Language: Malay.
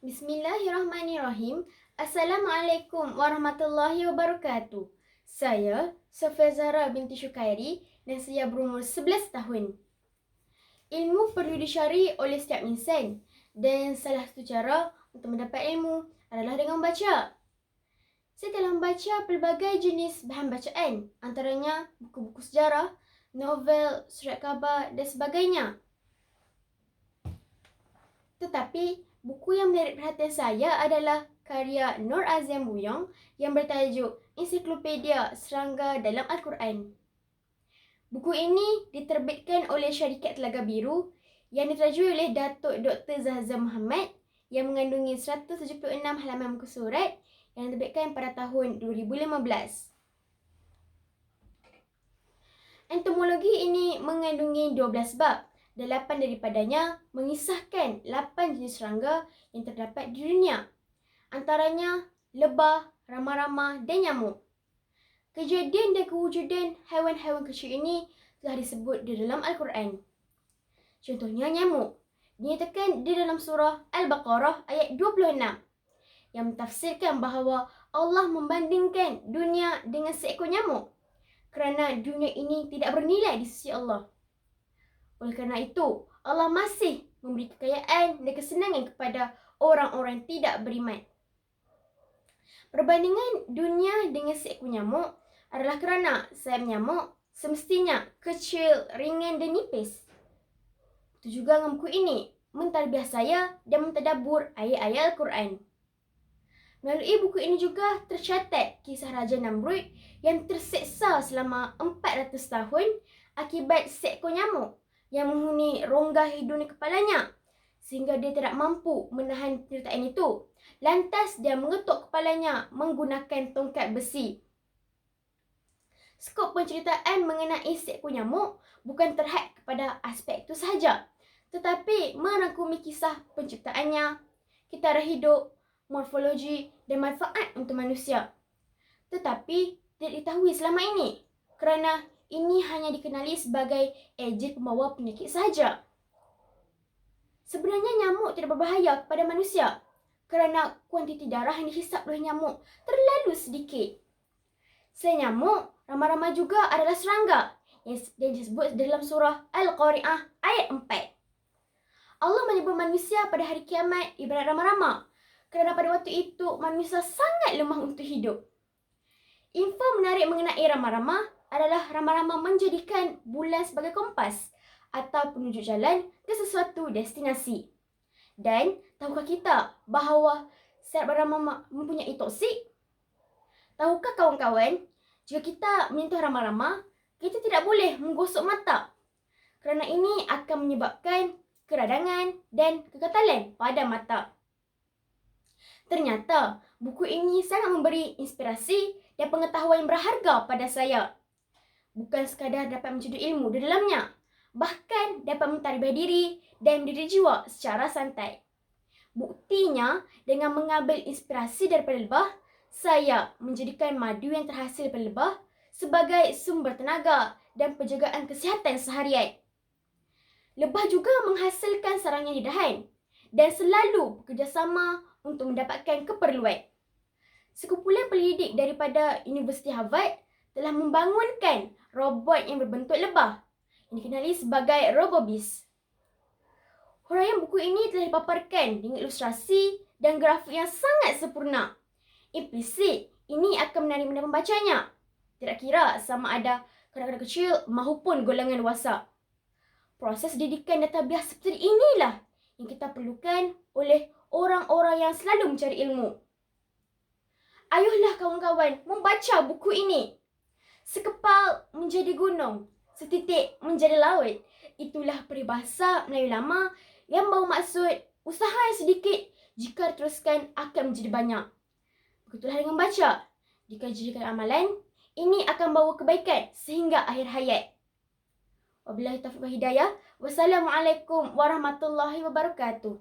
Bismillahirrahmanirrahim. Assalamualaikum warahmatullahi wabarakatuh. Saya Sofia Zara binti Syukairi dan saya berumur 11 tahun. Ilmu perlu dicari oleh setiap insan dan salah satu cara untuk mendapat ilmu adalah dengan membaca. Saya telah membaca pelbagai jenis bahan bacaan, antaranya buku-buku sejarah, novel, surat khabar dan sebagainya. Tetapi buku yang menarik perhatian saya adalah karya Nur Azam Buyong yang bertajuk Ensiklopedia Serangga dalam Al-Quran. Buku ini diterbitkan oleh syarikat Telaga Biru yang diterjemah oleh Datuk Dr. Zahza Muhammad yang mengandungi 176 halaman muka surat yang diterbitkan pada tahun 2015. Entomologi ini mengandungi 12 bab. 8 daripadanya mengisahkan 8 jenis serangga yang terdapat di dunia. Antaranya lebah, rama-rama dan nyamuk. Kejadian dan kewujudan haiwan-haiwan kecil ini telah disebut di dalam Al-Quran. Contohnya nyamuk, dinyatakan di dalam surah Al-Baqarah ayat 26 yang mentafsirkan bahawa Allah membandingkan dunia dengan seekor nyamuk kerana dunia ini tidak bernilai di sisi Allah. Oleh kerana itu, Allah masih memberi kekayaan dan kesenangan kepada orang-orang yang tidak beriman. Perbandingan dunia dengan seekor nyamuk adalah kerana sayap nyamuk semestinya kecil, ringan dan nipis. Itu juga dengan buku ini, mentadbiah saya dan mentadabbur ayat-ayat Al-Quran. Melalui buku ini juga tercatat kisah Raja Namrud yang terseksa selama 400 tahun akibat seekor nyamuk yang menghuni rongga hidung di kepalanya sehingga dia tidak mampu menahan penderitaan itu. Lantas dia mengetuk kepalanya menggunakan tongkat besi. Skop penceritaan mengenai seekor nyamuk bukan terhad kepada aspek itu sahaja, tetapi merangkumi kisah penciptaannya, kitara hidup, morfologi dan manfaat untuk manusia. Tetapi tidak diketahui selama ini kerana ini hanya dikenali sebagai ejen pembawa penyakit sahaja. Sebenarnya nyamuk tidak berbahaya kepada manusia kerana kuantiti darah yang dihisap oleh nyamuk terlalu sedikit. Selain nyamuk, rama-rama juga adalah serangga yang disebut dalam surah Al-Qari'ah ayat 4. Allah menyebut manusia pada hari kiamat ibarat rama-rama kerana pada waktu itu manusia sangat lemah untuk hidup. Info menarik mengenai rama-rama adalah rama-rama menjadikan bulan sebagai kompas atau penunjuk jalan ke sesuatu destinasi. Dan tahukah kita bahawa sayap rama-rama mempunyai toksik? Tahukah kawan-kawan, jika kita menyentuh rama-rama, kita tidak boleh menggosok mata kerana ini akan menyebabkan keradangan dan kegatalan pada mata. Ternyata buku ini sangat memberi inspirasi dan pengetahuan yang berharga pada saya. Bukan sekadar dapat menceduk ilmu di dalamnya, bahkan dapat mentadbiah diri dan mendidik jiwa secara santai. Buktinya, dengan mengambil inspirasi daripada lebah, saya menjadikan madu yang terhasil daripada lebah sebagai sumber tenaga dan penjagaan kesihatan seharian. Lebah juga menghasilkan sarangnya di dahan dan selalu bekerjasama untuk mendapatkan keperluan. Sekumpulan pendidik daripada Universiti Harvard telah membangunkan robot yang berbentuk lebah yang dikenali sebagai RoboBeast. Huraian buku ini telah dipaparkan dengan ilustrasi dan grafik yang sangat sempurna. Implisit, ini akan menarik minat pembacanya, tidak kira sama ada kanak-kanak kecil maupun golongan dewasa. Proses didikan dan tadbiah seperti inilah yang kita perlukan oleh orang-orang yang selalu mencari ilmu. Ayuhlah kawan-kawan membaca buku ini. Sekepal menjadi gunung, setitik menjadi laut. Itulah peribahasa Melayu lama yang bawa maksud usaha yang sedikit jika diteruskan akan menjadi banyak. Begitulah dengan baca. Jika dijadikan amalan, ini akan bawa kebaikan sehingga akhir hayat. Wabillahi taufiq wal hidayah. Wassalamualaikum warahmatullahi wabarakatuh.